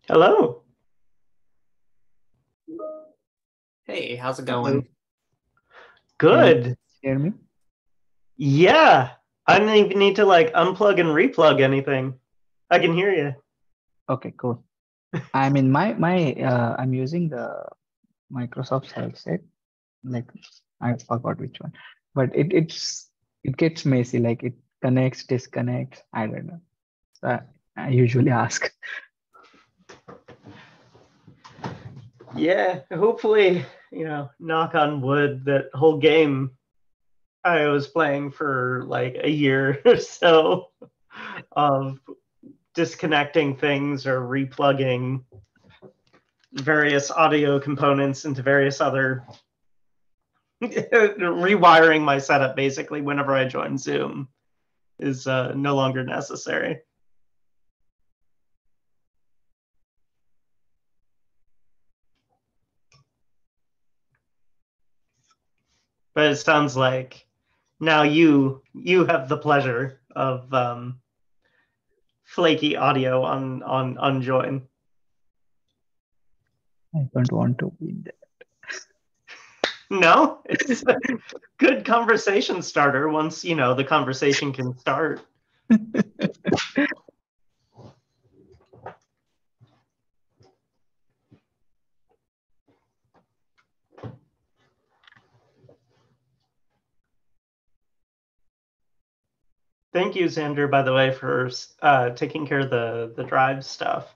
Hello. Hey, how's it Hello, going? can you Good. hear me? Yeah. I don't even need to like unplug and replug anything. I can hear you. Okay, cool. I'm in my I'm using the Microsoft headset. Like I forgot which one, but it gets messy. Like it connects, disconnects. I don't know. So I usually ask. Yeah. Hopefully, knock on wood, that whole game I was playing for like a year or so of disconnecting things or replugging various audio components into various other rewiring my setup basically whenever I join Zoom is no longer necessary. But it sounds like now you have the pleasure of flaky audio on join. I don't want to be there. No, it's a good conversation starter once the conversation can start. Thank you, Xander, by the way, for taking care of the drive stuff.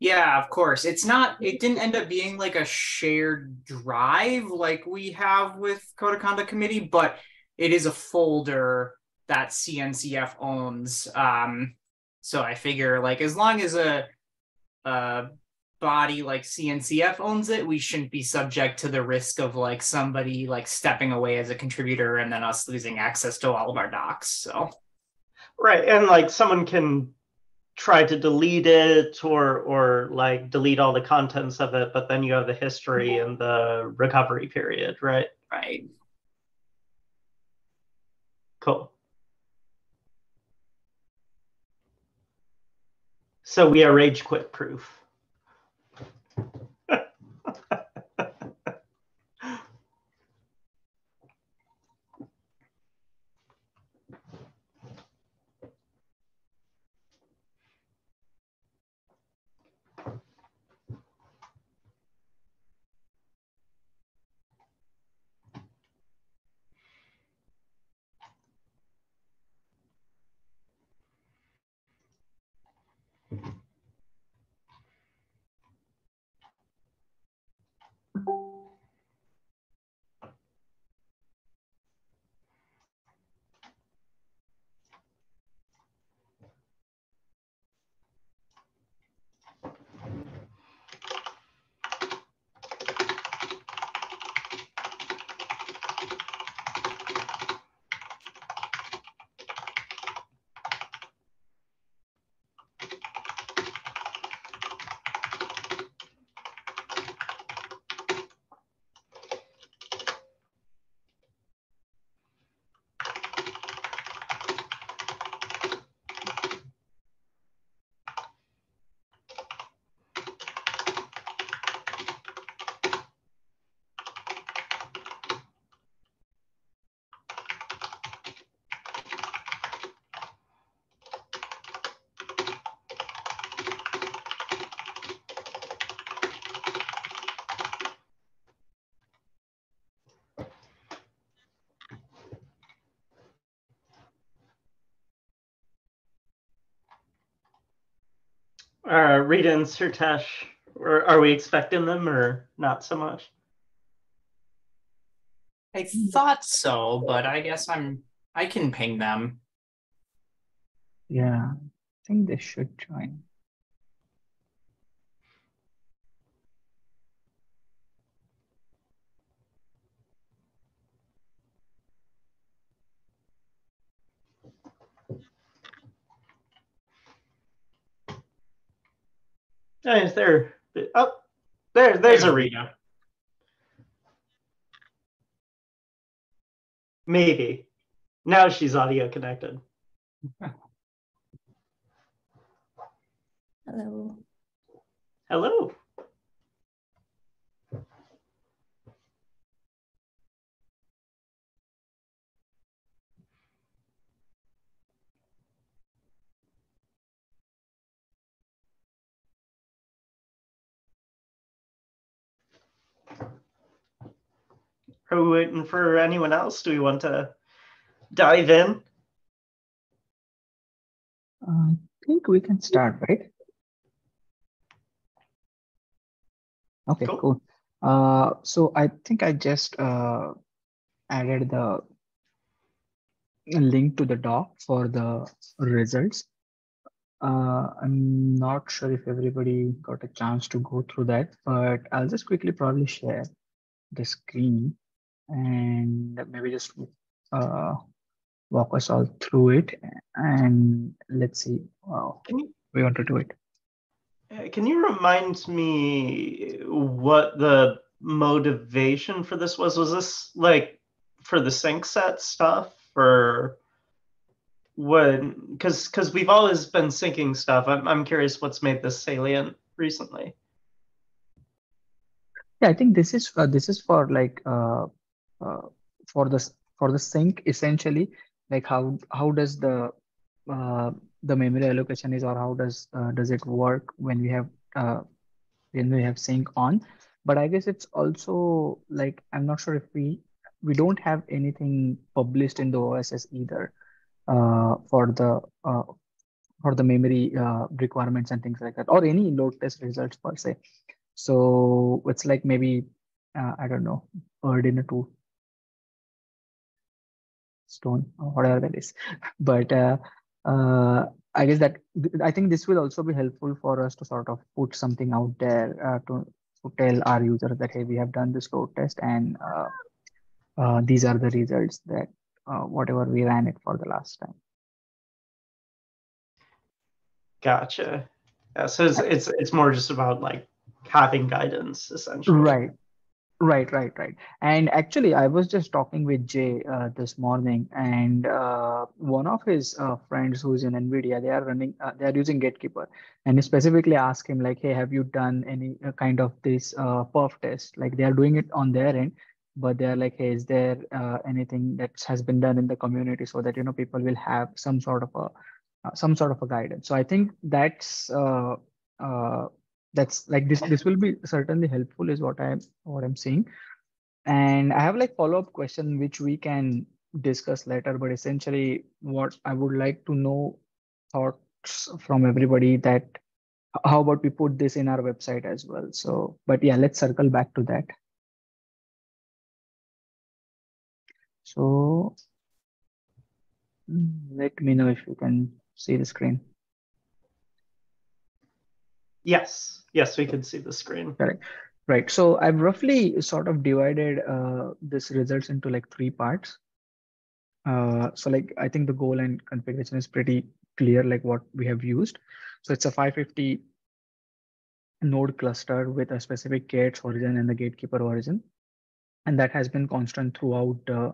Yeah, of course. It didn't end up being like a shared drive like we have with Code of Conduct Committee, but it is a folder that CNCF owns. So I figure like as long as a body like CNCF owns it, we shouldn't be subject to the risk of like somebody like stepping away as a contributor and then us losing access to all of our docs. So Right, and like someone can try to delete it or like delete all the contents of it, but then you have the history and the recovery period, right? right. Cool. So we are rage quit proof. Rita and Surtesh, are we expecting them or not so much? I thought so, but I guess I can ping them. Yeah, I think they should join. Is there? Oh, there's a Rita. Maybe. Now she's audio connected. Hello. Hello. Are we waiting for anyone else? Do we want to dive in? I think we can start, right? Okay, cool. So I think I just added the link to the doc for the results. I'm not sure if everybody got a chance to go through that, but I'll just quickly probably share the screen and maybe just walk us all through it, and let's see how we want to do it. Can you remind me what the motivation for this was? Was this like for the sync set stuff, or when? Because we've always been syncing stuff. I'm curious what's made this salient recently. Yeah, I think this is for like for the sync essentially, like how does the memory allocation is, or how does it work when we have sync on. But I guess it's also like, I'm not sure if we don't have anything published in the OSS either for the memory requirements and things like that, or any load test results per se. So it's like maybe I don't know, bird in a two stone or whatever that is. But I guess that I think this will also be helpful for us to sort of put something out there to tell our users that, hey, we have done this load test, and these are the results that whatever we ran it for the last time. Gotcha. Yeah, so it's more just about like having guidance essentially. Right. And actually, I was just talking with Jay this morning, and one of his friends who's in NVIDIA, they are using Gatekeeper, and he specifically asked him like, hey, have you done any kind of this perf test? Like they are doing it on their end, but they are like, hey, is there anything that has been done in the community so that people will have some sort of a guidance? So I think that's like this will be certainly helpful is what I'm seeing. And I have like follow-up question which we can discuss later, but essentially what I would like to know thoughts from everybody, that how about we put this in our website as well. So but yeah, let's circle back to that. So let me know if you can see the screen. Yes, we can see the screen. Correct. Right. So I've roughly sort of divided this results into like three parts. So like I think the goal and configuration is pretty clear, like what we have used. So it's a 550 node cluster with a specific K8s origin and the gatekeeper origin, and that has been constant throughout the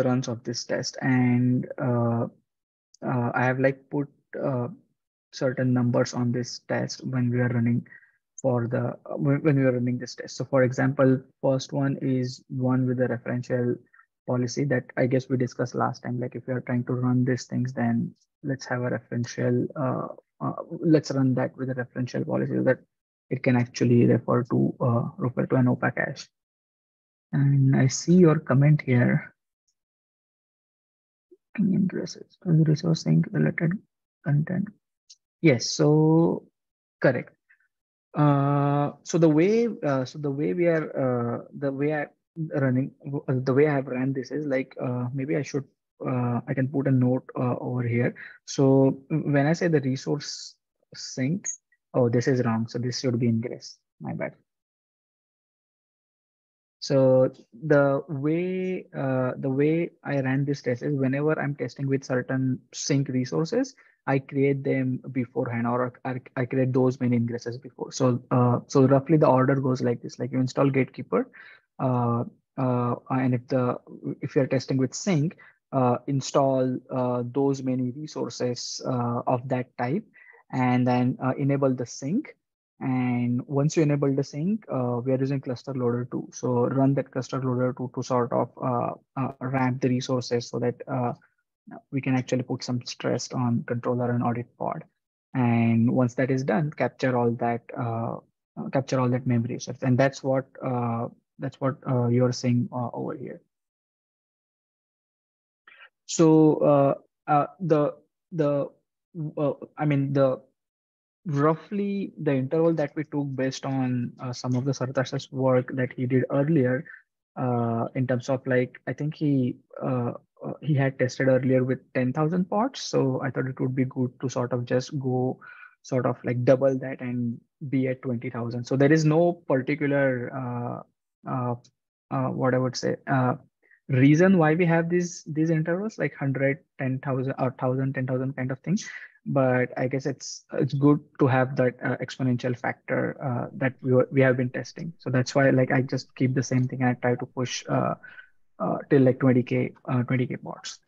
runs of this test. And I have like put certain numbers on this test when we are running when we are running this test. So for example, first one is one with a referential policy that I guess we discussed last time. Like if we are trying to run these things, then let's have a referential, let's run that with a referential policy so that it can actually refer to an OPA cache. And I see your comment here. ingresses, resource sync related content. Yes, so correct. So the way we are the way I running the way I have ran this is like maybe I can put a note over here. So when I say the resource sync, oh, this is wrong. So this should be ingress. My bad. So the way I ran this test is whenever I'm testing with certain sync resources, I create them beforehand, or I create those many ingresses before. So roughly the order goes like this: like you install Gatekeeper, and if you're testing with sync, install those many resources of that type, and then enable the sync. And once you enable the sync, we are using cluster loader 2. So run that cluster loader 2 to sort of ramp the resources so that we can actually put some stress on controller and audit pod. And once that is done, capture all that memory. And that's what you're seeing over here. So the roughly the interval that we took based on some of the Sartash's work that he did earlier, in terms of like, I think he had tested earlier with 10,000 pods. So I thought it would be good to sort of just go sort of like double that and be at 20,000. So there is no particular what I would say reason why we have these intervals like 100, 10,000 or 1,000, 10,000 kind of thing. But I guess it's good to have that exponential factor that we have been testing. So that's why like I just keep the same thing and I try to push till like 20K pods.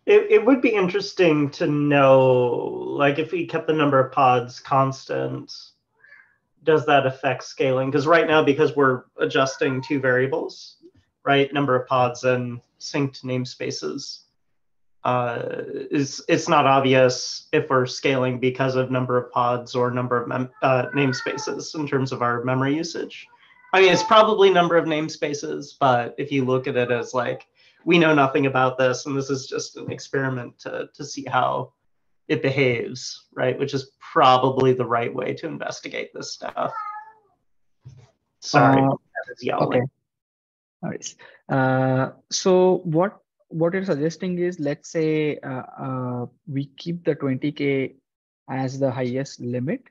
It would be interesting to know, like, if we kept the number of pods constant, does that affect scaling? Because right now, because we're adjusting two variables, right, number of pods and synced namespaces, it's not obvious if we're scaling because of number of pods or number of namespaces in terms of our memory usage. I mean, it's probably number of namespaces, but if you look at it as like, we know nothing about this, and this is just an experiment to see how it behaves, right? Which is probably the right way to investigate this stuff. Sorry, that is yelling. Okay. All right. So what you're suggesting is, let's say we keep the 20K as the highest limit,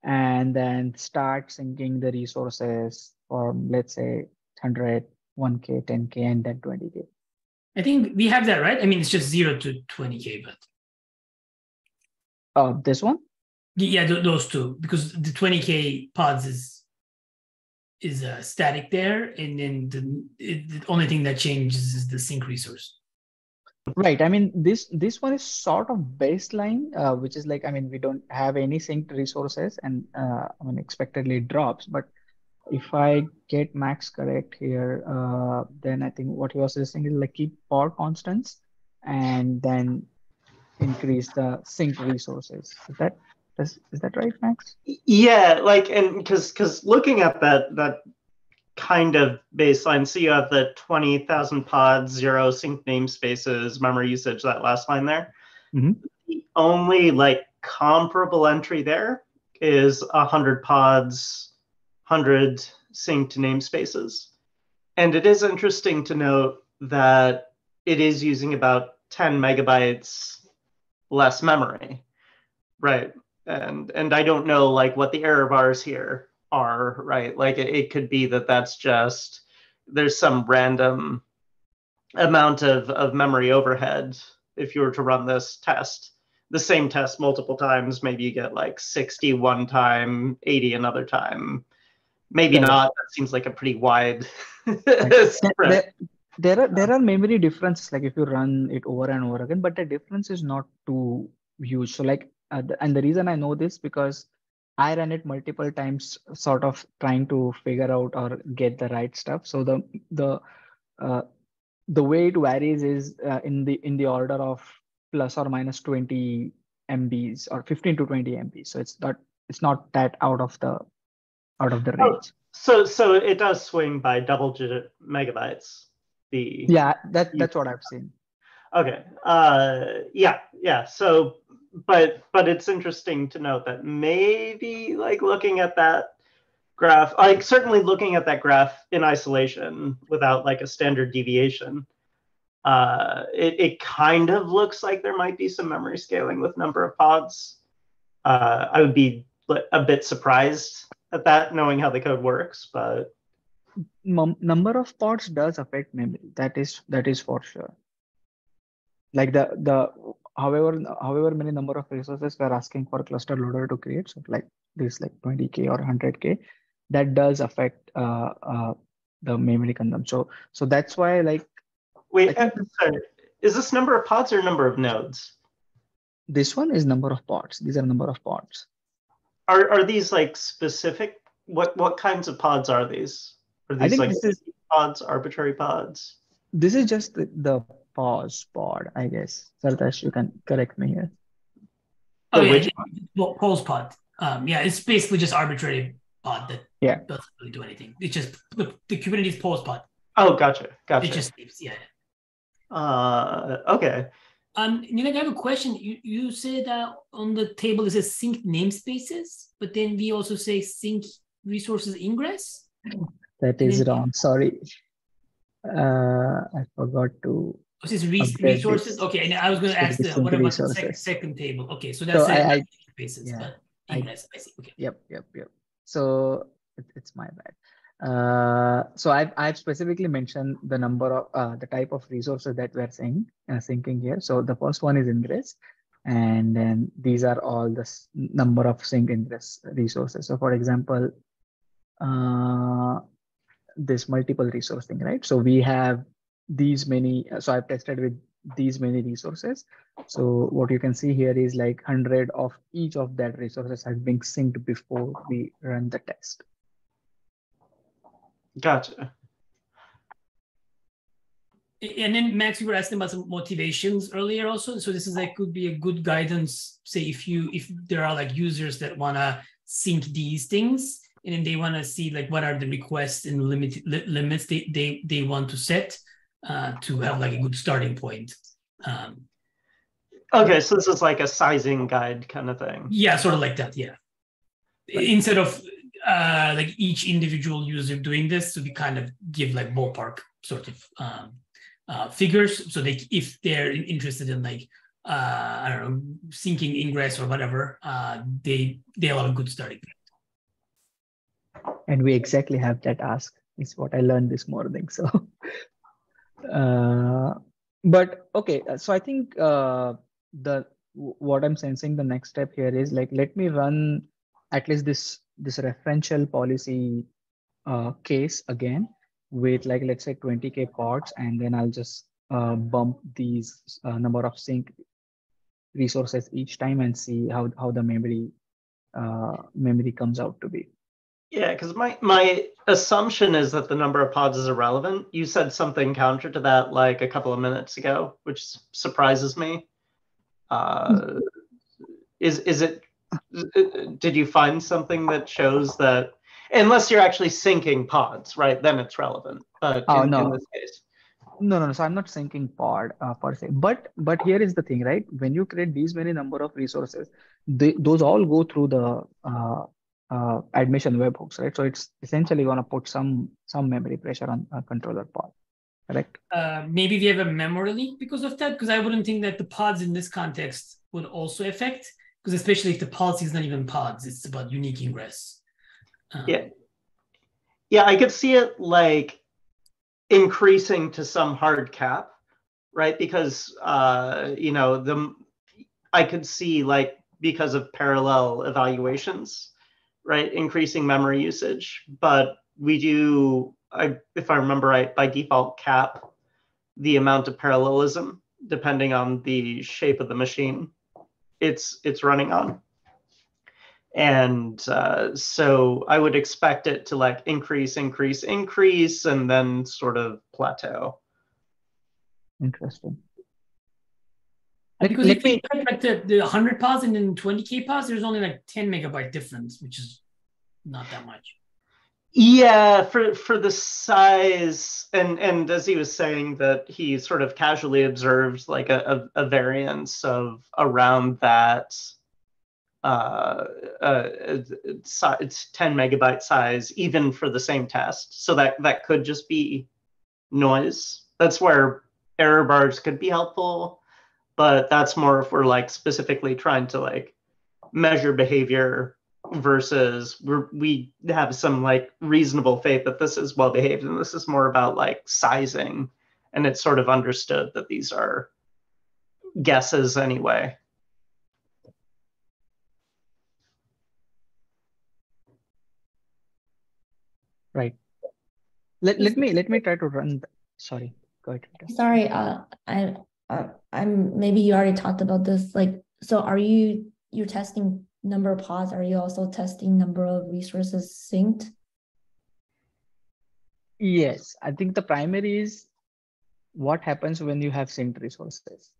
and then start syncing the resources for, let's say, 100, 1K, 10K, and then 20K. I think we have that, right? I mean, it's just 0 to 20K, but this one? Yeah, those two, because the 20K pods is static there, and then the only thing that changes is the sync resource. Right. I mean, this one is sort of baseline, which is like, I mean, we don't have any synced resources, and I mean, expectedly it drops. But if I get Max correct here, then I think what he was suggesting is like keep pod constants and then increase the sync resources. Is that right, Max? Yeah, like, and because looking at that kind of baseline, so you have the 20,000 pods, 0 sync namespaces, memory usage, that last line there. Mm-hmm. The only like comparable entry there is 100 pods, 100 synced namespaces. And it is interesting to note that it is using about 10 megabytes less memory, right? And I don't know like what the error bars here are, right? Like it could be that that's just, there's some random amount of memory overhead. If you were to run this test, the same test multiple times, maybe you get like 60 one time, 80 another time. Maybe not. That seems like a pretty wide spread. There are memory differences, like if you run it over and over again, but the difference is not too huge. So like, and the reason I know this because I ran it multiple times, sort of trying to figure out or get the right stuff. So the way it varies is in the order of plus or minus 20 MBs or 15 to 20 MBs. So it's not that out of the range. So it does swing by double digit megabytes. Yeah, that's what I've seen. Okay. Yeah. So, but it's interesting to note that maybe like looking at that graph, like certainly looking at that graph in isolation without like a standard deviation, it kind of looks like there might be some memory scaling with number of pods. I would be a bit surprised at that, knowing how the code works, but Number of pods does affect memory. That is for sure. Like the however many number of resources we're asking for cluster loader to create, so like this like 20K or 100K, that does affect the memory consumption. So that's why like wait, sorry, is this number of pods or number of nodes? This one is number of pods. These are number of pods. Are these like specific? What kinds of pods are these? Are these like pods, arbitrary pods? This is just the pause pod, I guess. Sartash, you can correct me here. Oh, yeah, pause pod. Yeah, it's basically just arbitrary pod that doesn't really do anything. It's just the Kubernetes pause pod. Oh, gotcha. It just sleeps, yeah. Okay. Nilay, I have a question. You said that on the table it says sync namespaces, but then we also say sync resources ingress. That is wrong. Sorry. I forgot to. This is resources. This. Okay, and I was going to ask what about the second table? Okay, so that's namespaces, but ingress. I see. Okay. Yep. So it's my bad. So I've specifically mentioned the number of the type of resources that we're syncing here. So the first one is ingress, and then these are all the number of sync ingress resources. So for example, this multiple resource thing, right? So we have these many. So I've tested with these many resources. So what you can see here is like 100 of each of that resources has been synced before we run the test. Gotcha. And then Max, you were asking about some motivations earlier also. So this is like could be a good guidance. Say if there are like users that want to sync these things, and then they want to see like what are the requests and limits they want to set to have like a good starting point. Okay, so this is like a sizing guide kind of thing. Yeah, sort of like that. Yeah. Right. Instead of like each individual user doing this, so we kind of give like ballpark sort of figures. So if they're interested in like I don't know, syncing ingress or whatever, they'll have a good starting point. And we exactly have that ask. Is what I learned this morning. So, but okay. So I think what I'm sensing the next step here is like let me run at least this referential policy case again with like let's say 20K pods, and then I'll just bump these number of sync resources each time and see how the memory comes out to be. Yeah, because my assumption is that the number of pods is irrelevant. You said something counter to that like a couple of minutes ago, which surprises me. Is it? Did you find something that shows that unless you're actually syncing pods, right? Then it's relevant. But in this case. No. So I'm not syncing pod per se. But here is the thing, right? When you create these many number of resources, those all go through the admission webhooks, right? So it's essentially going to put some memory pressure on a controller pod, correct? Maybe we have a memory leak because of that, because I wouldn't think that the pods in this context would also affect, because especially if the policy is not even pods, it's about unique ingress. Yeah, I could see it like increasing to some hard cap, right? Because I could see like because of parallel evaluations, right, increasing memory usage. But we do, if I remember right, by default cap the amount of parallelism depending on the shape of the machine it's running on. And so I would expect it to like increase, and then sort of plateau. Interesting. Because if we like the 100 pods and then 20K pods, there's only like 10 megabyte difference, which is not that much. Yeah, for the size, and as he was saying that he sort of casually observed like a variance of around that it's 10 megabyte size even for the same test. So that could just be noise. That's where error bars could be helpful, but that's more if we're like specifically trying to like measure behavior versus we have some like reasonable faith that this is well behaved, and this is more about like sizing, and it's sort of understood that these are guesses anyway. Right. Let me try to run. Sorry, go ahead. Sorry, I'm maybe you already talked about this. Like, so you're testing number of pods? Are you also testing number of resources synced? Yes, I think the primary is what happens when you have synced resources,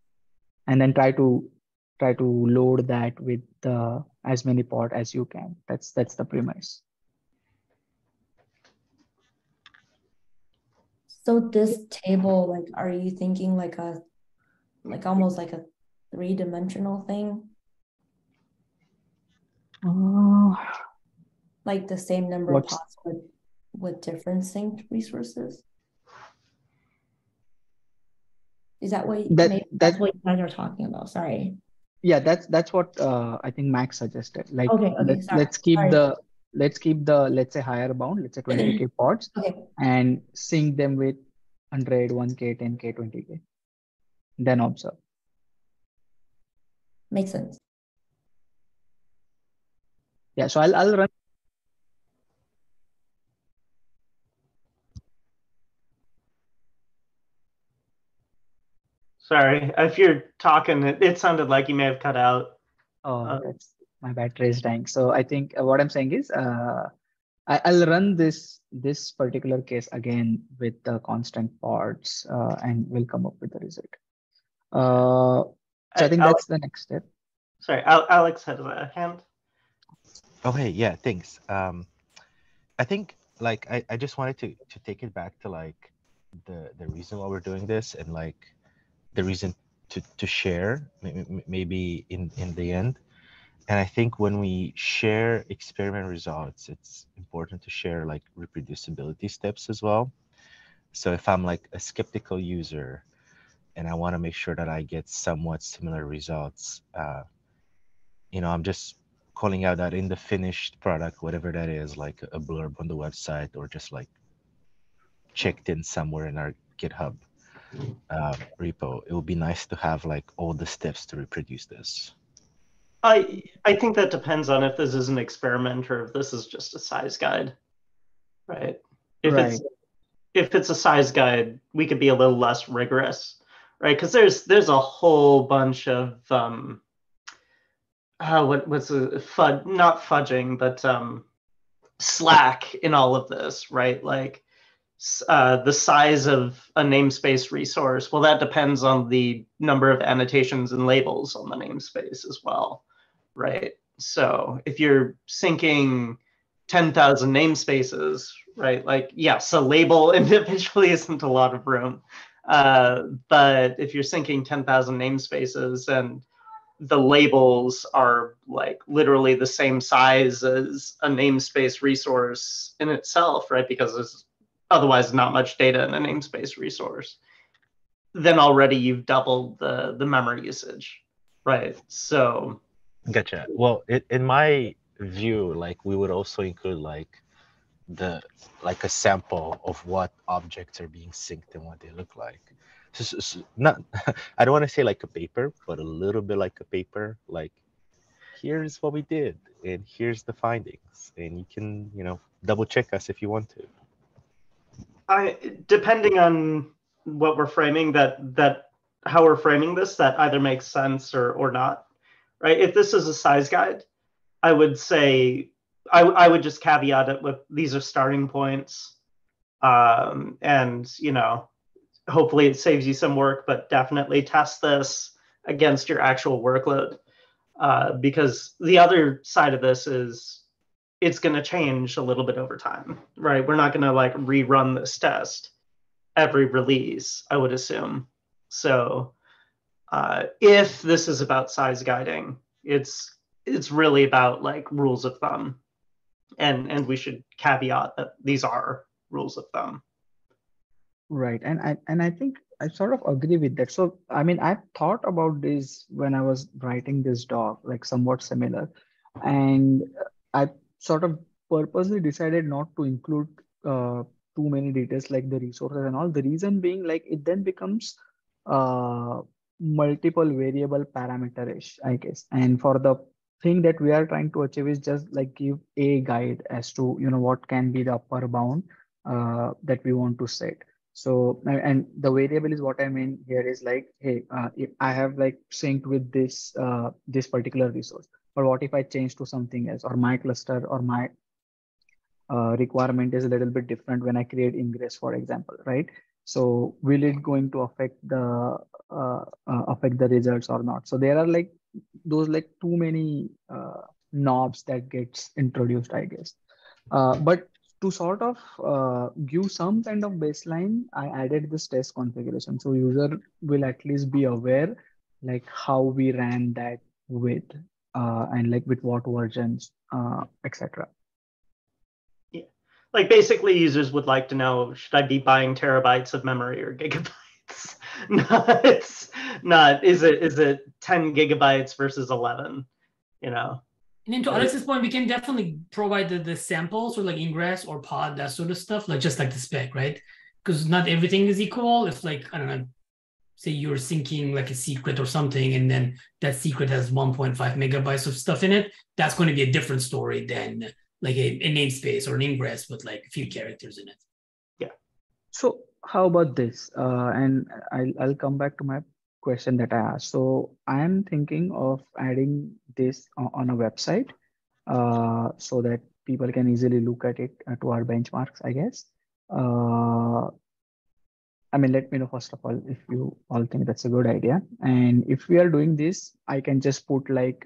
and then try to load that with as many pod as you can. That's the premise. So this table, like, are you thinking like almost like a 3-dimensional thing? Like the same number of pods with different synced resources? Is that what that's what you guys are talking about? Sorry. Yeah, that's what I think Max suggested. Like, okay, let's keep the let's say higher bound, let's say 20K pods, and sync them with 100, 1K, 10K, 20K. Then observe. Makes sense. Yeah, so I'll run. Sorry, if you're talking, it sounded like you may have cut out. Oh, that's my battery is dying. So I think what I'm saying is I'll run this particular case again with the constant pods and we'll come up with the result. So I think that's the next step. Sorry, Alex has a hand. Oh, hey, yeah, thanks. I think like I just wanted to take it back to like the reason why we're doing this, and like the reason to share maybe in the end. And I think when we share experiment results, it's important to share like reproducibility steps as well. So if I'm like a skeptical user and I want to make sure that I get somewhat similar results, I'm just calling out that in the finished product, whatever that is, like a blurb on the website or just like checked in somewhere in our GitHub repo, it would be nice to have like all the steps to reproduce this. I think that depends on if this is an experiment or if this is just a size guide, right? If it's a size guide, we could be a little less rigorous, right? Because there's a whole bunch of what's not fudging, but slack in all of this, right? Like the size of a namespace resource, well, that depends on the number of annotations and labels on the namespace as well, right? So if you're syncing 10,000 namespaces, right? Like, yes, a label individually isn't a lot of room. But if you're syncing 10,000 namespaces and the labels are like literally the same size as a namespace resource in itself, right? Because there's otherwise not much data in a namespace resource, then already you've doubled the memory usage, right? So gotcha. Well, in my view, like we would also include like a sample of what objects are being synced and what they look like. So not I don't want to say like a paper, but a little bit like a paper. Like, here's what we did and here's the findings, and you can double check us if you want to. Depending on what we're framing, that how we're framing this, that either makes sense or not, right? If this is a size guide, I would say I would just caveat it with these are starting points, and hopefully it saves you some work, but definitely test this against your actual workload, because the other side of this is it's going to change a little bit over time, right? We're not going to like rerun this test every release, I would assume. So if this is about size guiding, it's really about like rules of thumb, and we should caveat that these are rules of thumb. Right. And I think I sort of agree with that. So, I mean, I thought about this when I was writing this doc, like somewhat similar. And I sort of purposely decided not to include too many details like the resources and all. The reason being like it then becomes multiple variable parameter-ish, I guess. And for the thing that we are trying to achieve is just like give a guide as to, what can be the upper bound that we want to set. So, and the variable is what I mean here is like, hey, if I have like synced with this this particular resource, but what if I change to something else, or my cluster or my requirement is a little bit different when I create ingress, for example, right? So, will it going to affect the results or not? So there are like those like too many knobs that gets introduced, I guess. But to sort of give some kind of baseline, I added this test configuration. So user will at least be aware like how we ran that with and like with what versions, etc. Yeah. Like basically users would like to know, should I be buying terabytes of memory or gigabytes? not is it 10 gigabytes versus 11, And then to Alex's point, we can definitely provide the samples or like ingress or pod, that sort of stuff, like just like the spec, right? Because not everything is equal. If like, I don't know, say you're syncing like a secret or something, and then that secret has 1.5 megabytes of stuff in it, that's going to be a different story than like a namespace or an ingress with like a few characters in it. Yeah. So how about this? And I'll come back to my question that I asked. So I am thinking of adding this on a website so that people can easily look at it to our benchmarks, I guess. I mean, let me know first of all if you all think that's a good idea. And if we are doing this, I can just put like,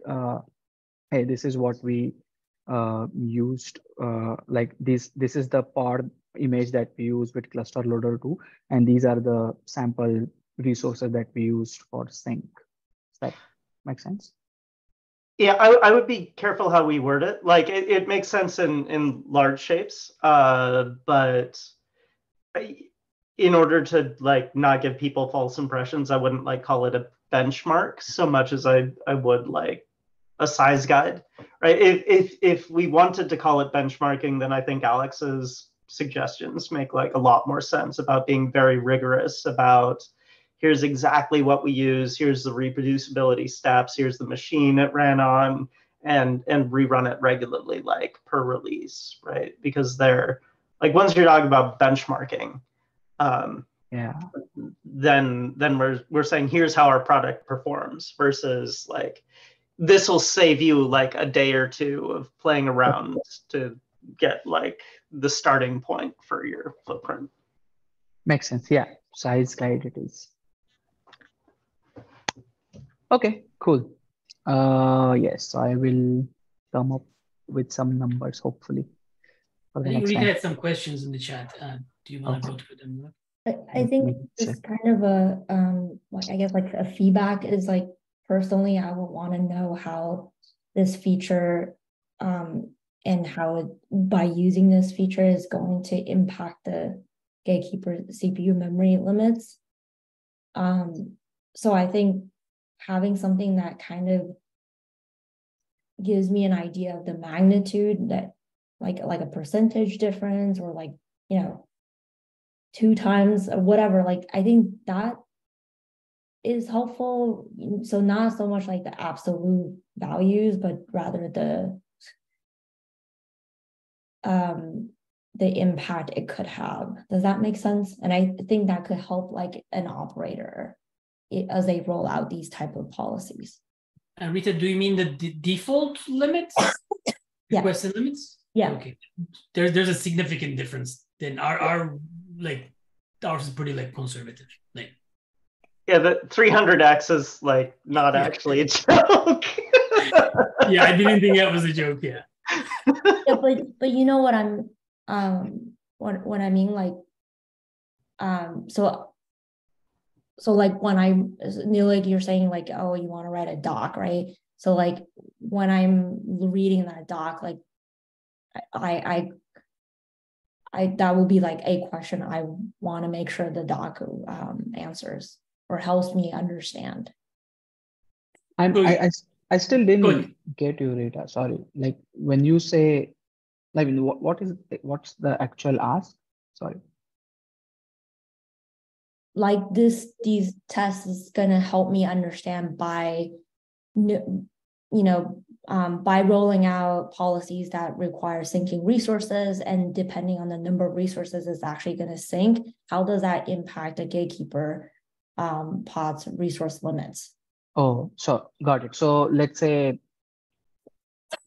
hey, this is what we used. Like this is the pod image that we use with cluster loader 2, and these are the sample resources that we used for sync. Does that make sense? Yeah, I would be careful how we word it. Like it makes sense in large shapes, but in order to like not give people false impressions, I wouldn't like call it a benchmark so much as I would like a size guide, right? If we wanted to call it benchmarking, then I think Alex's suggestions make like a lot more sense about being very rigorous about here's exactly what we use, here's the reproducibility steps, here's the machine it ran on, and rerun it regularly, like per release, right? Because they're like once you're talking about benchmarking, then we're saying here's how our product performs versus like this will save you like a day or two of playing around to get like the starting point for your footprint. Makes sense. Yeah, size guide it is. Okay, cool. Yes, so I will come up with some numbers hopefully for the I think next we time. had some questions in the chat. Do you want to go through them? I think it's kind of a like I guess like a feedback is like personally I would want to know how this feature and how it, by using this feature is going to impact the gatekeeper CPU memory limits. So I think having something that kind of gives me an idea of the magnitude that like a percentage difference or like 2 times or whatever, like I think that is helpful. So not so much like the absolute values, but rather the impact it could have. Does that make sense? And I think that could help like an operator as they roll out these type of policies. Rita, do you mean the default limits? Yeah. Requested limits? Yeah. Okay. There's a significant difference. Then our like ours is pretty like conservative. Like yeah, the 300x is like not actually a joke. Yeah, I didn't think that was a joke. Yeah. Yeah, but you know what I'm what I mean, like so like when I'm like you're saying like, oh, you want to write a doc, right? So like when I'm reading that doc, like I that will be like a question I want to make sure the doc answers or helps me understand. I still Good. didn't get you, Rita. Sorry. Like when you say, like what's the actual ask? Sorry. Like these tests is gonna help me understand by, by rolling out policies that require syncing resources, and depending on the number of resources it's actually going to sync, how does that impact a gatekeeper pod's resource limits? Oh, so got it. So let's say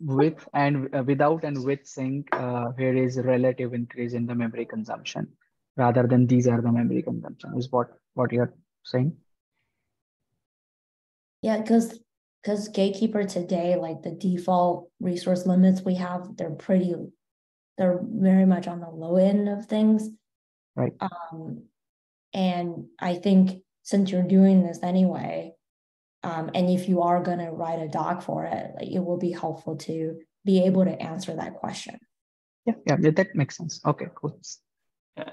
with and without and with sync, here is a relative increase in the memory consumption, rather than these are the memory consumption, is what you're saying? Yeah, because gatekeeper today, like the default resource limits we have, they're very much on the low end of things. Right. And I think since you're doing this anyway, and if you are going to write a doc for it, like it will be helpful to be able to answer that question. Yeah, that makes sense. Okay, cool.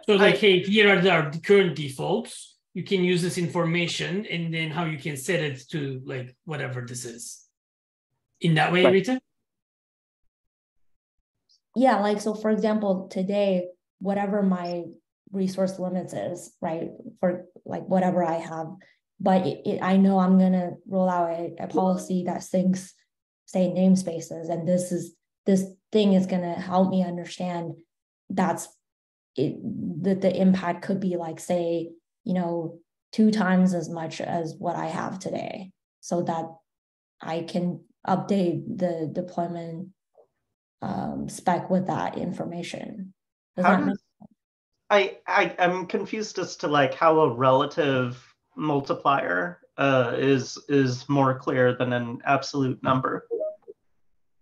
So like, hey, here are the current defaults. You can use this information, and then how you can set it to like whatever this is. In that way, Right. Rita? Yeah, like, so for example, today, whatever my resource limits is, right, for like whatever I have, but I know I'm going to roll out a policy that syncs, say, namespaces, and this thing is going to help me understand that the impact could be like, say, 2 times as much as what I have today, so that I can update the deployment spec with that information. Does that make sense? I'm confused as to like how a relative multiplier is more clear than an absolute number.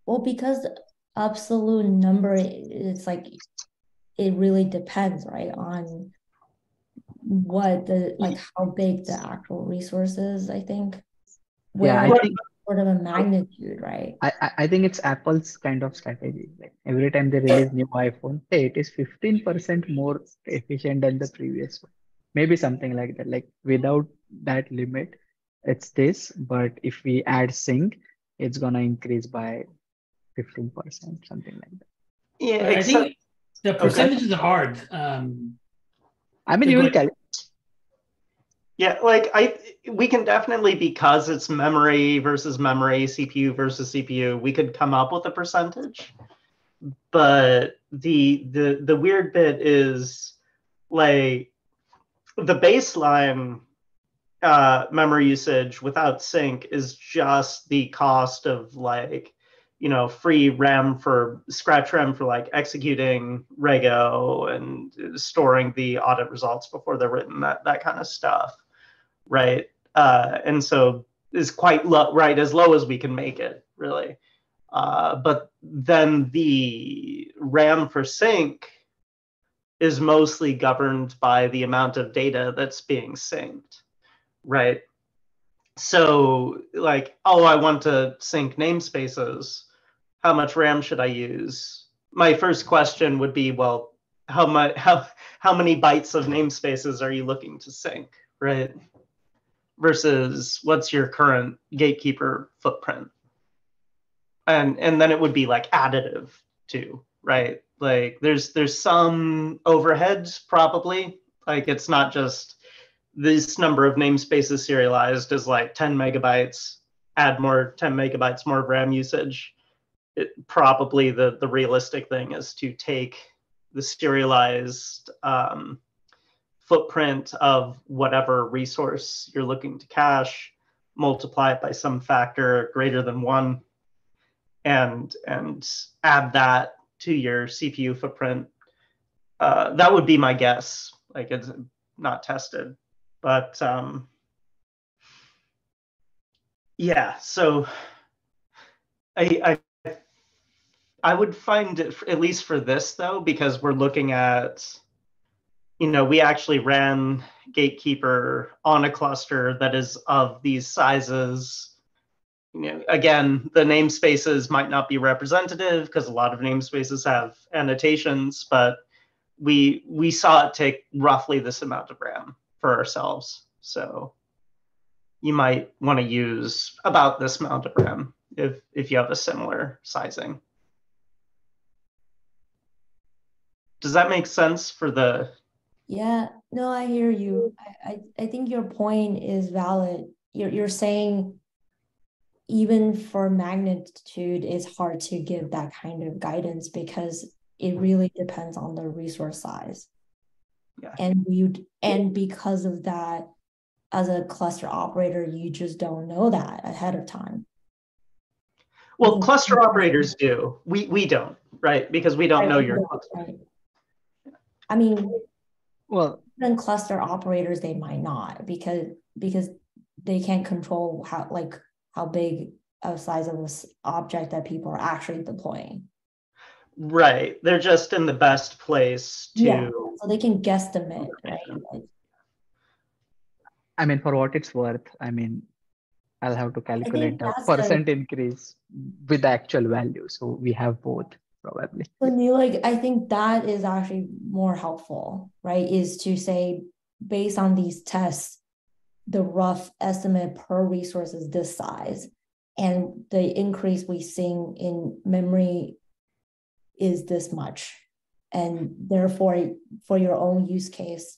Well, because absolute number, it's like it really depends, right, on what how big the actual resource is, I think. Yeah, Where I think sort of a magnitude, right? I think it's Apple's kind of strategy. Like every time they release new iPhone, hey, it is 15% more efficient than the previous one. Maybe something like that. Like without that limit, it's this, but if we add sync, it's gonna increase by 15%, something like that. Yeah, I think the percentages are hard. I mean, you will calculate. Yeah, like we can definitely, because it's memory versus memory, CPU versus CPU, we could come up with a percentage. But the weird bit is like the baseline memory usage without sync is just the cost of like, free RAM for scratch RAM for like executing Rego and storing the audit results before they're written, that kind of stuff. Right. And so is quite low, right? As low as we can make it, really. But then the RAM for sync is mostly governed by the amount of data that's being synced, right? So like, oh, I want to sync namespaces. How much RAM should I use? My first question would be, well, how many bytes of namespaces are you looking to sync, right? Versus what's your current gatekeeper footprint? And then it would be like additive too, right? Like there's some overheads probably. Like it's not just this number of namespaces serialized is like 10 megabytes, add more 10 megabytes more RAM usage. Probably the realistic thing is to take the serialized footprint of whatever resource you're looking to cache, multiply it by some factor greater than 1, and add that to your CPU footprint. That would be my guess. Like it's not tested, but yeah. So I I would find it, at least for this though, because we're looking at, we actually ran Gatekeeper on a cluster that is of these sizes. Again, the namespaces might not be representative because a lot of namespaces have annotations, but we saw it take roughly this amount of RAM for ourselves. So you might want to use about this amount of RAM if you have a similar sizing. Does that make sense for the? Yeah, no, I hear you. I think your point is valid. You're saying even for magnitude, it's hard to give that kind of guidance because it really depends on the resource size. Yeah. And because of that, as a cluster operator, you just don't know that ahead of time. Well, cluster operators do. We don't, right? Because we don't know your cluster. Right. I mean, Well, even cluster operators, they might not because they can't control how big a size of this object that people are actually deploying. Right. They're just in the best place to. Yeah, so they can guesstimate, right? I mean, for what it's worth, I mean, I'll have to calculate the that's percent increase with the actual value. So we have both probably. I think that is actually more helpful, right? Is to say, based on these tests, the rough estimate per resource is this size, and the increase we seeing in memory is this much. And therefore, for your own use case,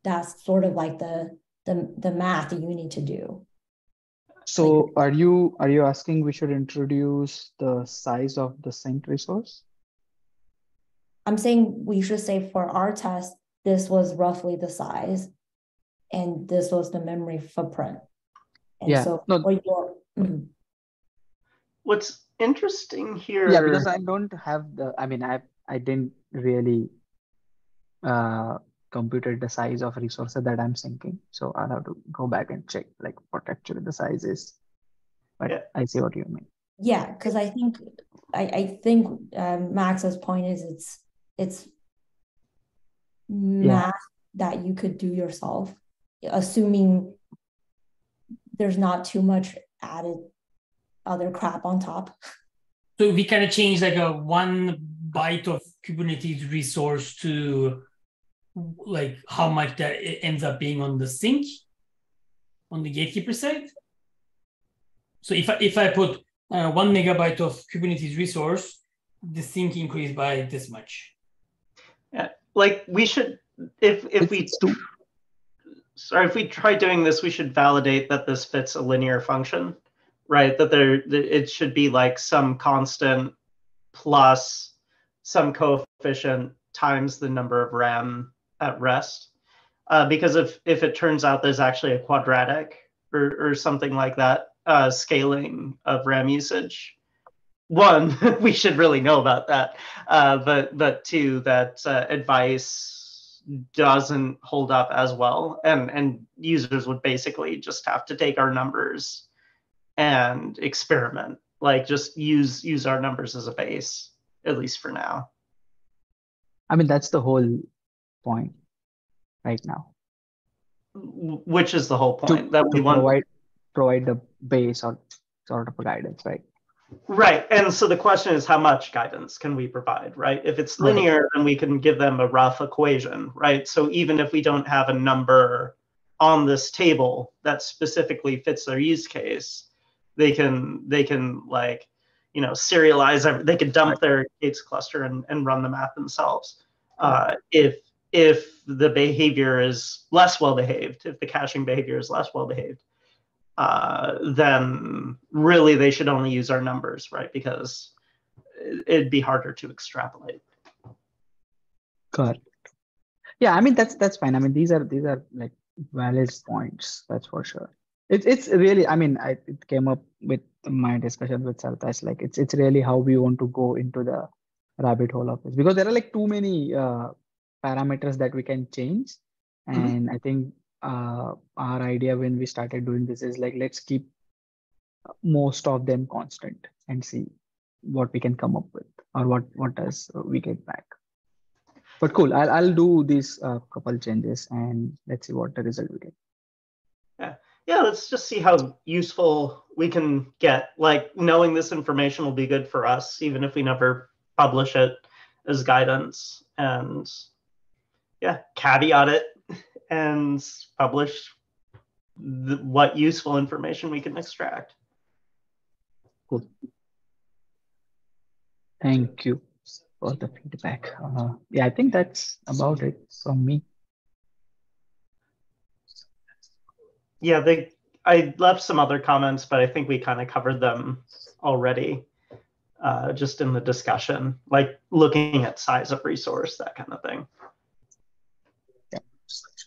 that's sort of like the math that you need to do. So are you asking we should introduce the size of the sink resource? I'm saying we should say for our test, this was roughly the size, and this was the memory footprint. And Yeah, so no. for your, What's interesting here? Yeah, because I don't have the. I mean, I didn't really computed the size of resources that I'm syncing. So I'll have to go back and check like what actually the size is. But Yeah. I see what you mean. Yeah, because I think Max's point is it's math that you could do yourself, assuming there's not too much added other crap on top. So we kind of change like a 1 byte of Kubernetes resource to like how much that it ends up being on the sink, on the gatekeeper side. So if I put 1 megabyte of Kubernetes resource, the sink increased by this much. Yeah, like we should, if we try doing this, we should validate that this fits a linear function, right? That it should be like some constant plus some coefficient times the number of RAM at rest. Because if it turns out there's actually a quadratic or something like that scaling of RAM usage, one, we should really know about that. But two, that advice doesn't hold up as well, and users would basically just have to take our numbers and experiment, like just use our numbers as a base, at least for now. I mean, that's the whole point right now. Which is the whole point, that we want provide the base or sort of a guidance, right? Right. And so the question is, how much guidance can we provide, right? If it's linear, then we can give them a rough equation, right? So even if we don't have a number on this table that specifically fits their use case, they can like, serialize, they can dump their K8s cluster and run the math themselves. If the behavior is less well behaved, if the caching behavior is less well behaved, then really they should only use our numbers, right? Because it'd be harder to extrapolate. Correct. Yeah, I mean that's fine. I mean these are like valid points. That's for sure. It's really, I mean, it came up with my discussion with Sartash. Like it's really how we want to go into the rabbit hole of this, because there are like too many parameters that we can change, and I think our idea when we started doing this is like, let's keep most of them constant and see what we can come up with, or what does we get back. But cool, I'll do these couple changes and let's see what the result we get. Yeah, let's just see how useful we can get. Like, knowing this information will be good for us, even if we never publish it as guidance. And yeah, caveat it and publish what useful information we can extract. Cool. Thank you for the feedback. Yeah, I think that's about it from me. Yeah, I left some other comments, but I think we kind of covered them already, just in the discussion, like looking at size of resource, that kind of thing. Yeah.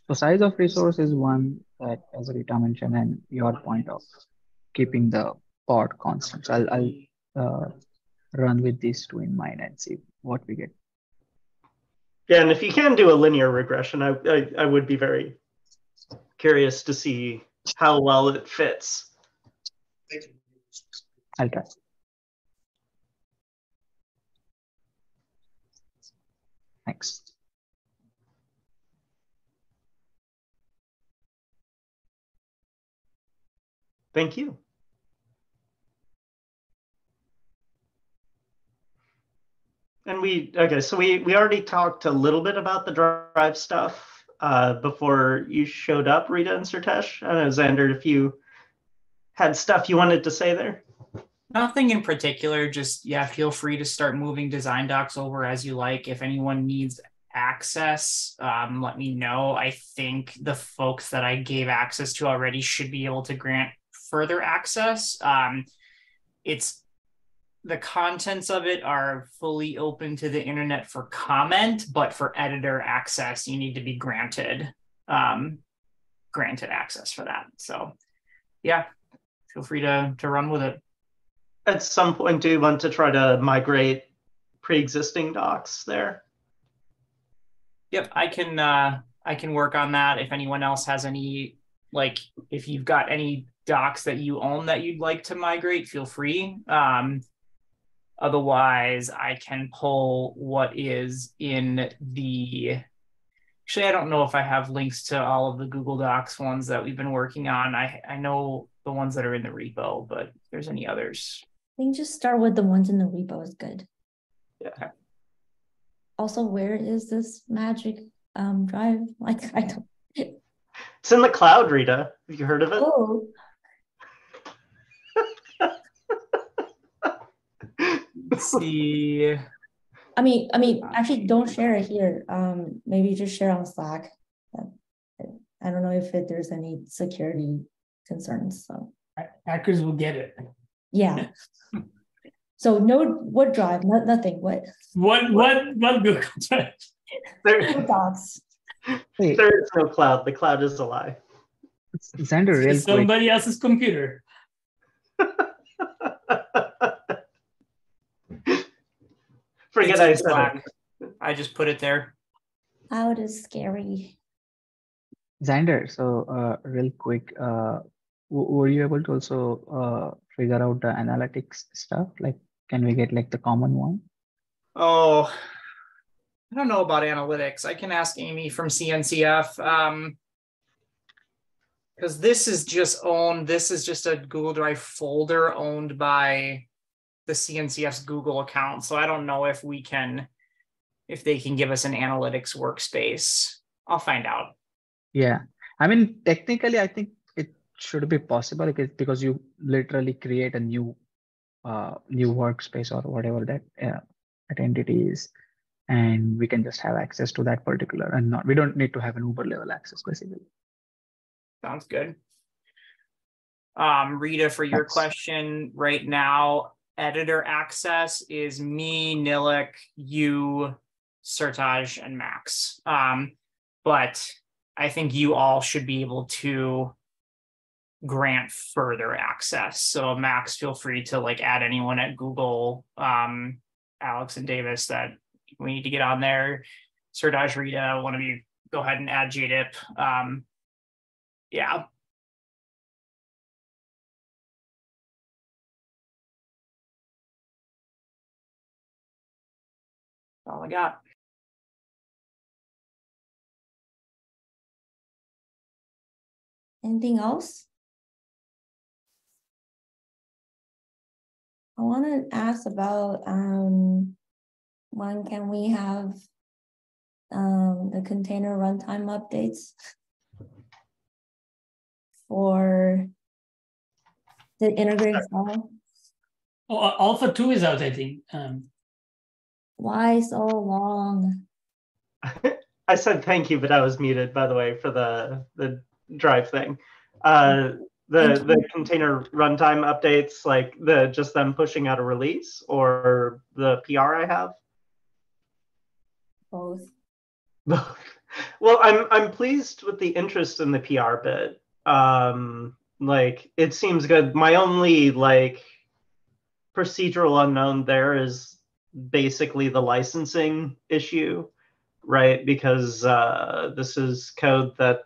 So size of resource is one that, as Rita mentioned, and your point of keeping the pod constant. So I'll run with these two in mind and see what we get. Yeah, and if you can do a linear regression, I would be very curious to see how well it fits. I'll try. Thanks. Thank you. And so we already talked a little bit about the drive stuff before you showed up, Rita and Surtesh. I don't know, Xander, if you had stuff you wanted to say there. Nothing in particular, just, yeah, feel free to start moving design docs over as you like. If anyone needs access, let me know. I think the folks that I gave access to already should be able to grant further access. The contents of it are fully open to the internet for comment, but for editor access, you need to be granted access for that. So yeah, feel free to run with it. At some point, do you want to try to migrate pre-existing docs there? Yep, I can work on that. If anyone else has any, like, if you've got any docs that you own that you'd like to migrate, feel free. Otherwise, I can pull what is in the... Actually, I don't know if I have links to all of the Google Docs ones that we've been working on. I know the ones that are in the repo, but if there's any others. I think just start with the ones in the repo is good. Yeah. Okay. Also, where is this magic drive? Like, I don't... It's in the cloud, Rita. Have you heard of it? Oh. Let's see. I mean, actually, don't share it here. Maybe just share on Slack. I don't know if there's any security concerns. So Hackers will get it. yeah. So what drive? Nothing. What Google Drive? What docs? Hey, There is no cloud. The cloud is a lie. Xander, real quick. Somebody else's computer. Forget I said it. I just put it there. Cloud is scary. Xander, so real quick, were you able to also figure out the analytics stuff? Like, can we get like the common one? Oh, I don't know about analytics. I can ask Amy from CNCF. Because this is just a Google Drive folder owned by the CNCF's Google account. So I don't know if they can give us an analytics workspace. I'll find out. Yeah, I mean, technically, I think it should be possible because you literally create a new workspace or whatever that entity is, and we can just have access to that particular, and we don't need to have an Uber level access basically. Sounds good. Rita, for your question, right now, editor access is me, Nilik, you, Sertaj, and Max. But I think you all should be able to grant further access. So Max, feel free to like add anyone at Google, Alex and Davis that we need to get on there. Sertaj, Rita, one of you go ahead and add JDIP. Yeah. all I got. Anything else? I want to ask about when can we have the container runtime updates for the integrated file? Oh, Alpha 2 is out, I think. Why so long? I said thank you, but I was muted, by the way, for the drive thing. The container runtime updates, like just them pushing out a release, or the PR I have? Both. Well, I'm pleased with the interest in the PR bit. Like, it seems good. My only like procedural unknown there is basically the licensing issue, right? Because this is code that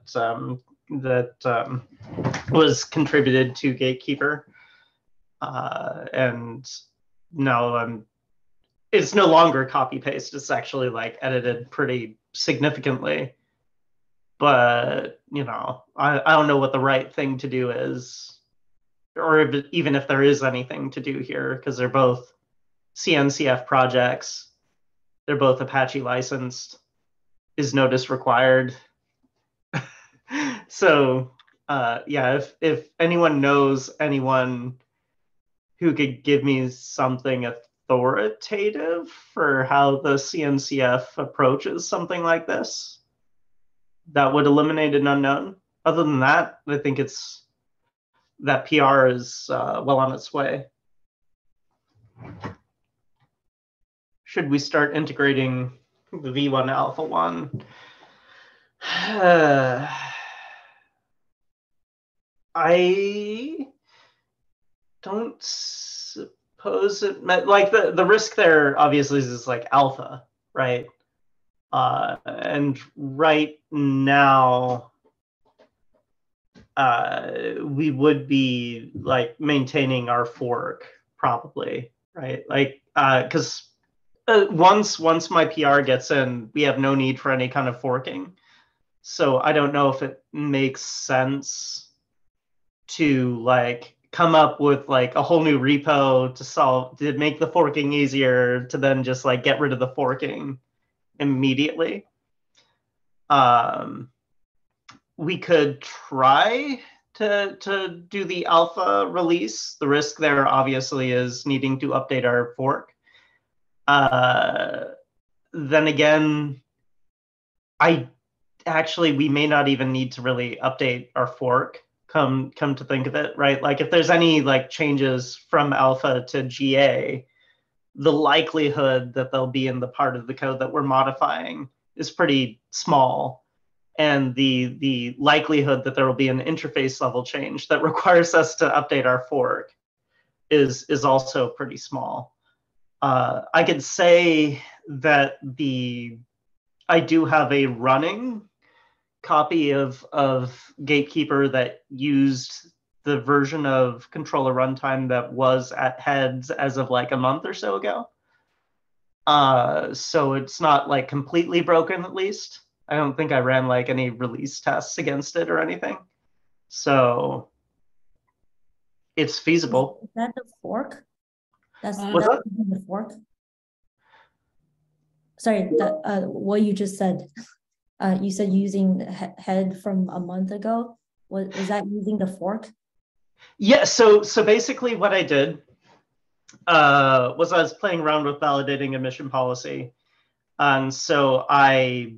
was contributed to Gatekeeper, and now it's no longer copy paste. It's actually like edited pretty significantly. But I don't know what the right thing to do is, or even if there is anything to do here, because they're both CNCF projects. They're both Apache licensed. Is notice required? So yeah, if anyone knows anyone who could give me something authoritative for how the CNCF approaches something like this, that would eliminate an unknown. Other than that, I think that PR is well on its way. Should we start integrating the V1 Alpha 1? I don't suppose it meant, like, the risk there obviously is like alpha, right? And right now, we would be like maintaining our fork probably, right? Like, because once my PR gets in, we have no need for any kind of forking. So I don't know if it makes sense to like come up with like a whole new repo to make the forking easier, to then just like get rid of the forking immediately. We could try to do the alpha release. The risk there obviously is needing to update our fork. Then again, we may not even need to really update our fork, come to think of it, right? Like, if there's any like changes from alpha to GA, the likelihood that they'll be in the part of the code that we're modifying is pretty small. And the likelihood that there will be an interface level change that requires us to update our fork is also pretty small. I could say that I do have a running copy of Gatekeeper that used the version of controller runtime that was at heads as of like a month or so ago. So it's not like completely broken, at least. I don't think I ran like any release tests against it or anything. So it's feasible. Is that the fork? That's the fork. Sorry, what you just said. You said using head from a month ago. Was that using the fork? Yeah. So basically, what I did was I was playing around with validating emission policy, and so I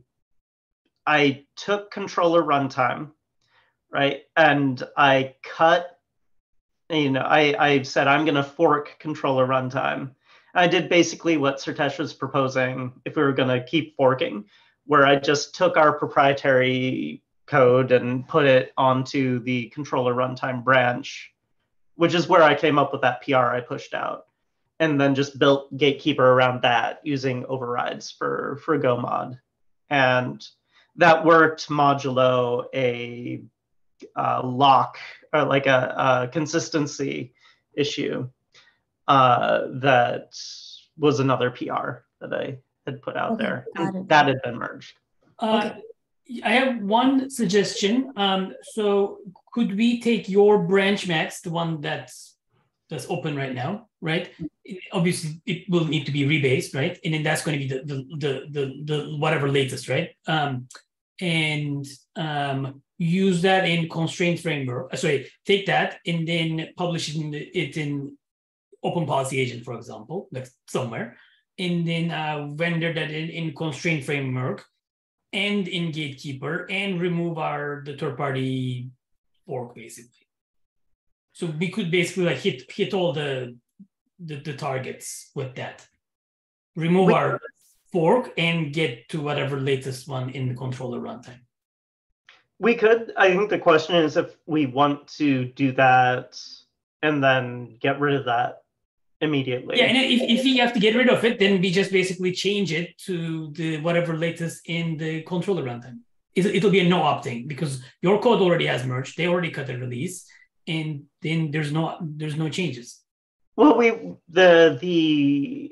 took controller runtime, right, and I cut. I said I'm going to fork controller runtime. I did basically what Sartesh was proposing if we were going to keep forking, where I just took our proprietary code and put it onto the controller runtime branch, which is where I came up with that PR I pushed out, and then just built Gatekeeper around that using overrides for Go mod. And that worked modulo a lock, or like a consistency issue that was another PR that had put out Okay, there, got and it. that had been merged. I have one suggestion. So could we take your branch, Max, the one that's open right now, right? Obviously, it will need to be rebased, right? And then that's going to be the whatever latest, right? And use that in constraint framework. Sorry, take that and then publish it in Open Policy Agent, for example, like somewhere, and then render that in constraint framework and in Gatekeeper, and remove the third-party fork, basically. So we could basically like hit all the targets with that. Remove our fork and get to whatever latest one in the controller runtime. We could. I think the question is if we want to do that and then get rid of that immediately. Yeah, and if you have to get rid of it, then we just basically change it to the whatever latest in the controller runtime. It'll be a no opting because your code already has merged. They already cut the release, and then there's no changes. Well, the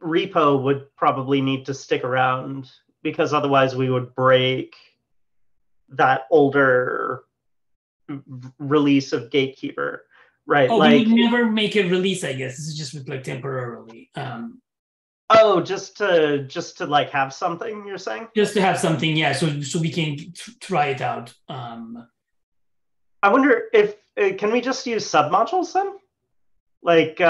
repo would probably need to stick around because otherwise we would break that older release of Gatekeeper, right? Oh, like, we would never make a release, I guess. This is just with like temporarily. Oh, just to like have something, you're saying? Just to have something, yeah. So we can try it out. I wonder if can we just use submodules then? Like,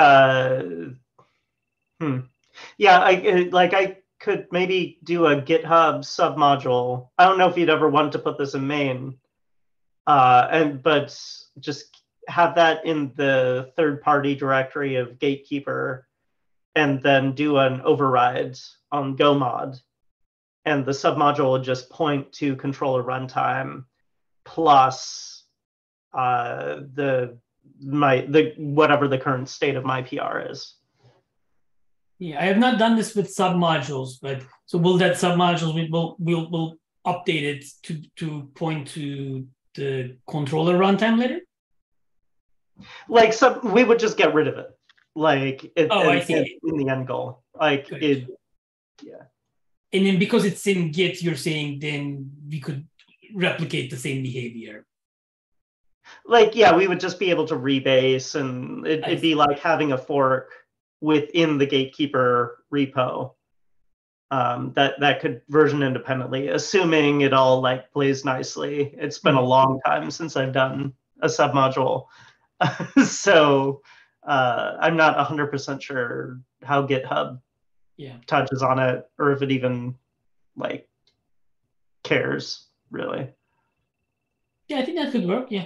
yeah, I could maybe do a GitHub submodule. I don't know if you'd ever want to put this in main, but just have that in the third-party directory of Gatekeeper, and then do an override on GoMod, and the submodule would just point to controller runtime plus whatever the current state of my PR is. Yeah, I have not done this with submodules, but so will that submodules we'll update it to point to the controller runtime later? Like we would just get rid of it. Like I see. In the end goal. Like it, yeah. And then because it's in Git, you're saying then we could replicate the same behavior. Like, yeah, we would just be able to rebase, and it'd be like having a fork within the Gatekeeper repo that could version independently, assuming it all like plays nicely. It's been a long time since I've done a submodule, so I'm not 100% sure how GitHub touches on it, or if it even like cares really. Yeah, I think that could work. Yeah.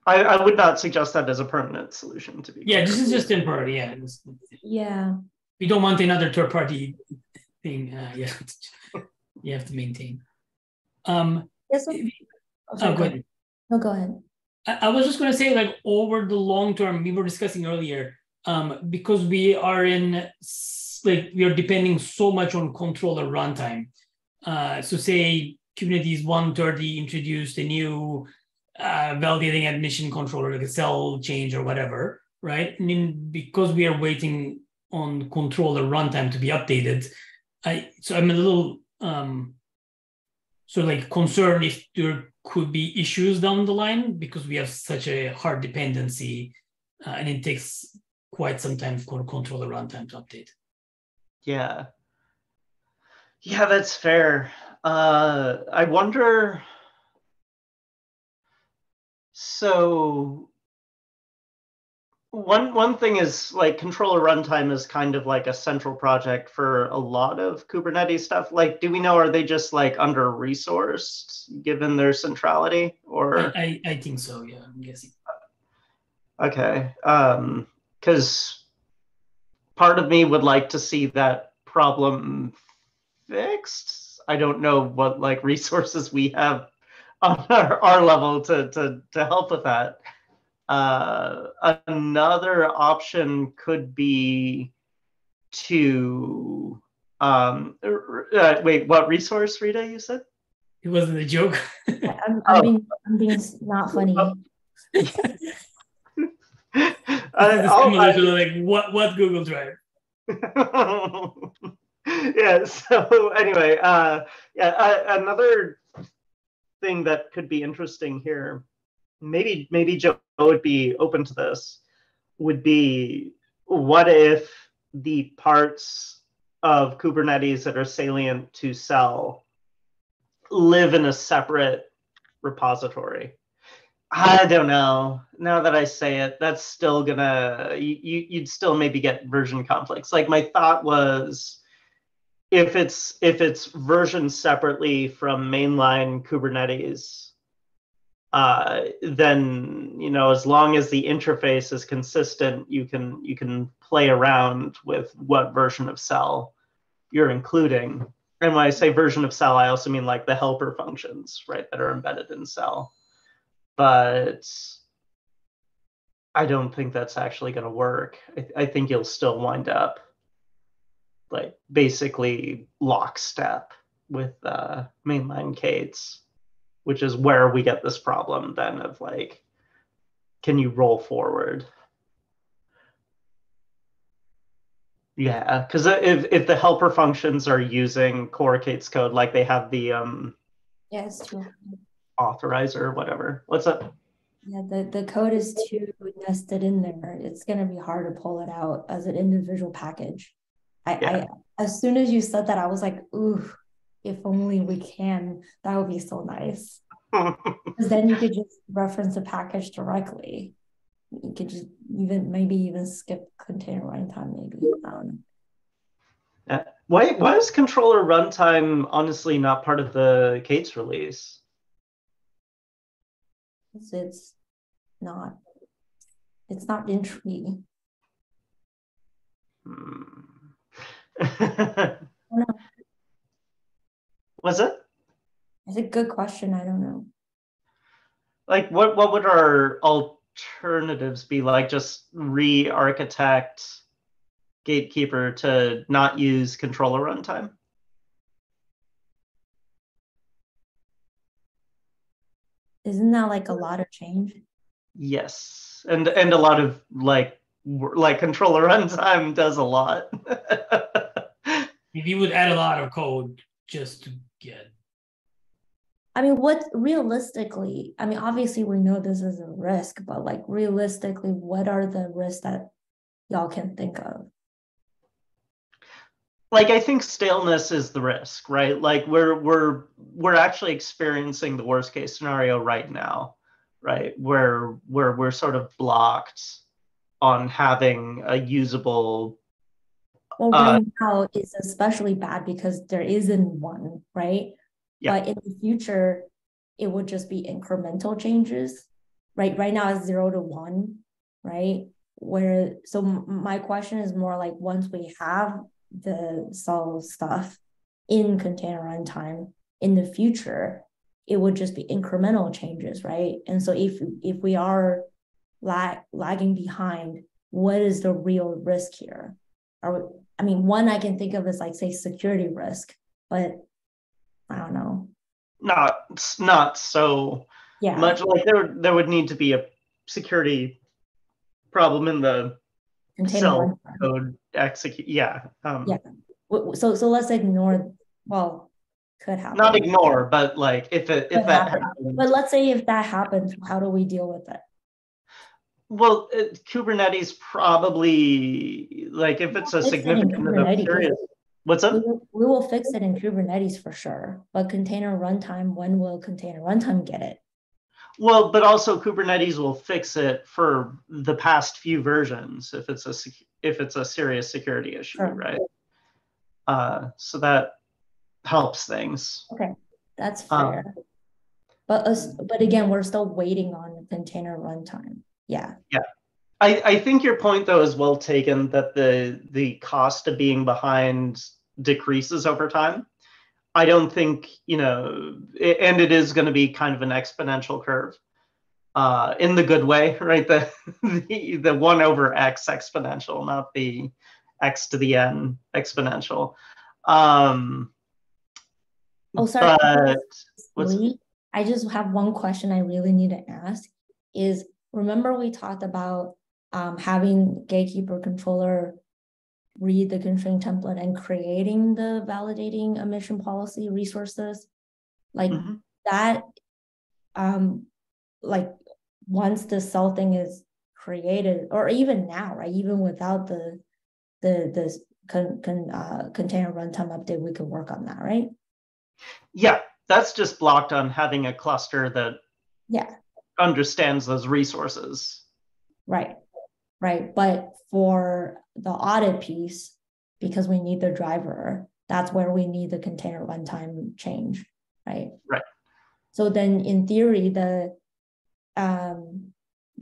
I would not suggest that as a permanent solution, to be clear. This is just temporary. Yeah. Yeah. We don't want another third-party thing. You have to maintain. Yes. Go ahead. No, go ahead. I was just going to say, like, over the long term, we were discussing earlier, because we are we are depending so much on controller runtime. So say Kubernetes 130 introduced a new validating admission controller, like a cell change or whatever, right? And then because we are waiting on controller runtime to be updated, I'm a little concerned if there could be issues down the line because we have such a hard dependency, and it takes quite some time for controller runtime to update. Yeah, that's fair. I wonder. So one thing is like controller runtime is kind of like a central project for a lot of Kubernetes stuff. Like, do we know, are they just like under resourced given their centrality, or? I think so. Yeah, I'm guessing. Okay, because part of me would like to see that problem fixed. I don't know what like resources we have on our level to help with that. Another option could be to wait, what resource, Rita, you said? It wasn't a joke. I'm being not funny. Similar to like what Google Drive. Yeah. So anyway, another thing that could be interesting here, maybe Joe would be open to this, would be what if the parts of Kubernetes that are salient to Cell live in a separate repository? I don't know. Now that I say it, that's still gonna, you'd still maybe get version conflicts. Like my thought was, if it's versioned separately from mainline Kubernetes, then as long as the interface is consistent, you can play around with what version of Cell you're including. And when I say version of Cell, I also mean like the helper functions, right, that are embedded in Cell. But I don't think that's actually going to work. I think you'll still wind up like basically lockstep with mainline K8s, which is where we get this problem then of like, can you roll forward? Yeah, because if the helper functions are using core K8s code, like they have the Yes, too. authorizer or whatever. What's up? Yeah, the code is too nested in there. It's gonna be hard to pull it out as an individual package. I as soon as you said that, I was like, ooh, if only we can, that would be so nice. Because then you could just reference the package directly. You could just maybe even skip container runtime, maybe. I don't know. Why is controller runtime honestly not part of the K8s release? It's not in tree. Was it? It's a good question. I don't know. Like, what would our alternatives be? Like, just re-architect Gatekeeper to not use controller runtime? Isn't that like a lot of change? Yes, and a lot of like controller runtime does a lot. You would add a lot of code just to get. I mean, what realistically, I mean, obviously we know this is a risk, but like realistically, what are the risks that y'all can think of? Like, I think staleness is the risk, right? Like we're actually experiencing the worst case scenario right now, right? Where we're sort of blocked on having a usable. Well, right now it's especially bad because there isn't one, right? Yeah. But in the future, it would just be incremental changes, right? Right now it's 0 to 1, right? So my question is more like, once we have the Cell stuff in container runtime in the future, it would just be incremental changes, right? And so if we are lagging behind, what is the real risk here? I mean, one I can think of is like, say, security risk, but I don't know. Not so much. Like there would need to be a security problem in the Cell code execute. Yeah. So let's ignore. Well, could happen. Not ignore, but like if that happens. But let's say if that happens, how do we deal with it? Well, Kubernetes probably, like, if it's a significant enough serious. What's up? We will fix it in Kubernetes for sure. But container runtime, when will container runtime get it? Well, but also Kubernetes will fix it for the past few versions if it's a serious security issue, sure. Right? So that helps things. Okay, that's fair. But again, we're still waiting on container runtime. Yeah. Yeah. I think your point though is well taken, that the cost of being behind decreases over time. I don't think, and it is going to be kind of an exponential curve in the good way, right? The 1 over x exponential, not the x to the n exponential. Oh, sorry. I just have one question I really need to ask is, remember we talked about having Gatekeeper controller read the constraint template and creating the validating emission policy resources, like that, like once the cell thing is created, or even now, right? Even without the container runtime update, we could work on that, right? Yeah, that's just blocked on having a cluster that understands those resources. Right. But for the audit piece, because we need the driver, that's where we need the container runtime change, right? Right. So then in theory, the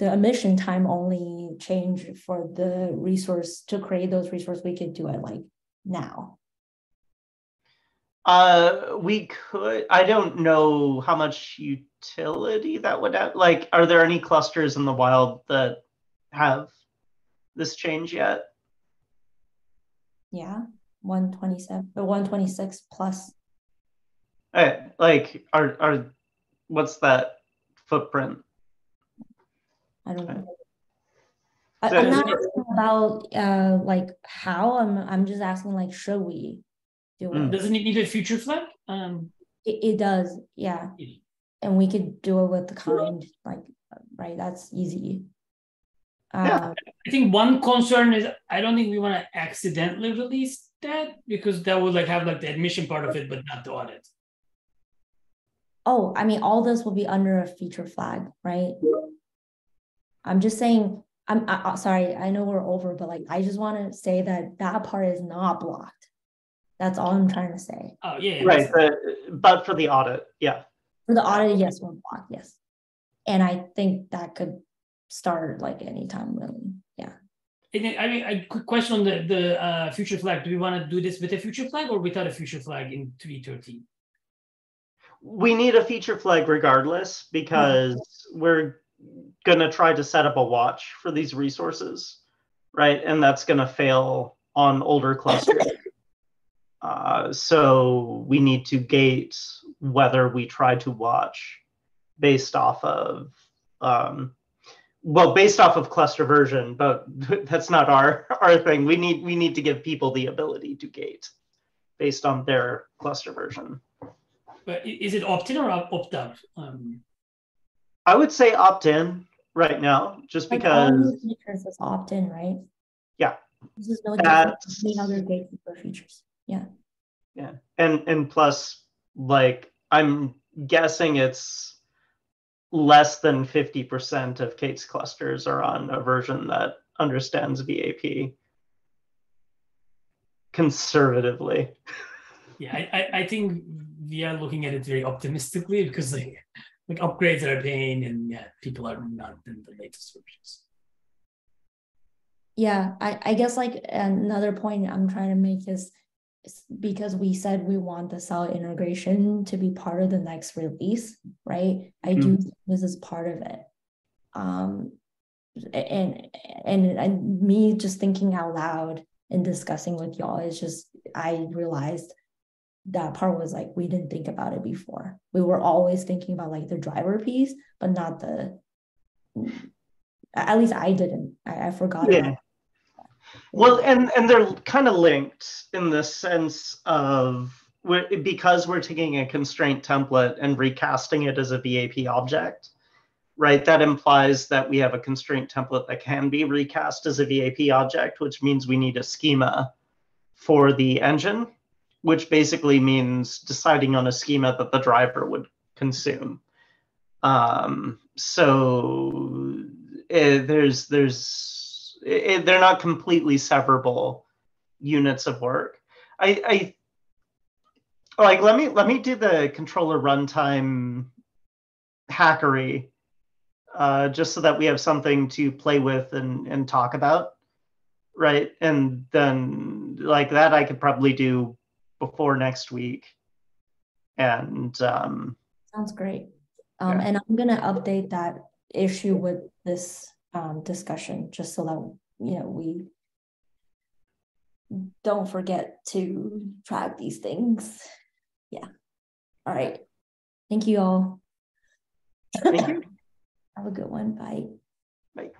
emission time only change for the resource to create those resources, we could do it like now. We could. I don't know how much utility that would have. Like, are there any clusters in the wild that have this change yet? Yeah, 127 or 126 plus. Like, are what's that footprint? I don't know. I'm not asking about like how. I'm just asking like, should we do it? Doesn't it need a future flag? It does, yeah. And we could do it with the kind, like, right? That's easy. I think one concern is I don't think we want to accidentally release that, because that would like have like the admission part of it, but not the audit. Oh, I mean, all this will be under a feature flag, right? I'm just saying, I'm sorry, I know we're over, but like, I just want to say that part is not blocked. That's all I'm trying to say. Oh, yeah. Right, but for the audit, yeah. For the audit, yes, we're blocked, yes. And I think that could start like anytime, really, yeah. And then, I mean, a quick question on the future flag. Do we want to do this with a future flag or without a future flag in 3.13? We need a feature flag regardless, because we're going to try to set up a watch for these resources, right? And that's going to fail on older clusters. So we need to gate whether we try to watch based off of, based off of cluster version, but that's not our thing. We need to give people the ability to gate based on their cluster version. But is it opt-in or opt-out? I would say opt-in right now, just like because. All new features is opt-in, right? Yeah. This is no different than other Gatekeeper features. Yeah. Yeah, and plus, like, I'm guessing it's less than 50% of K8s clusters are on a version that understands VAP conservatively. Yeah, I think we are looking at it very optimistically, because like upgrades are a pain, and yeah, people are not in the latest versions. Yeah, I guess like another point I'm trying to make is because we said we want the cell integration to be part of the next release, right? I do think this is part of it. And me just thinking out loud and discussing with y'all is just, I realized that part was like, we didn't think about it before. We were always thinking about like the driver piece, but not at least I didn't. I forgot about it. Well, and they're kind of linked in the sense of, because we're taking a constraint template and recasting it as a VAP object, right? That implies that we have a constraint template that can be recast as a VAP object, which means we need a schema for the engine, which basically means deciding on a schema that the driver would consume. So they're not completely severable units of work. I like, let me do the controller runtime hackery, just so that we have something to play with and talk about, right? And then like that I could probably do before next week. And sounds great. And I'm gonna update that issue with this discussion, just so that we don't forget to track these things. Yeah. All right. Thank you all. thank you. Have a good one. Bye. Bye.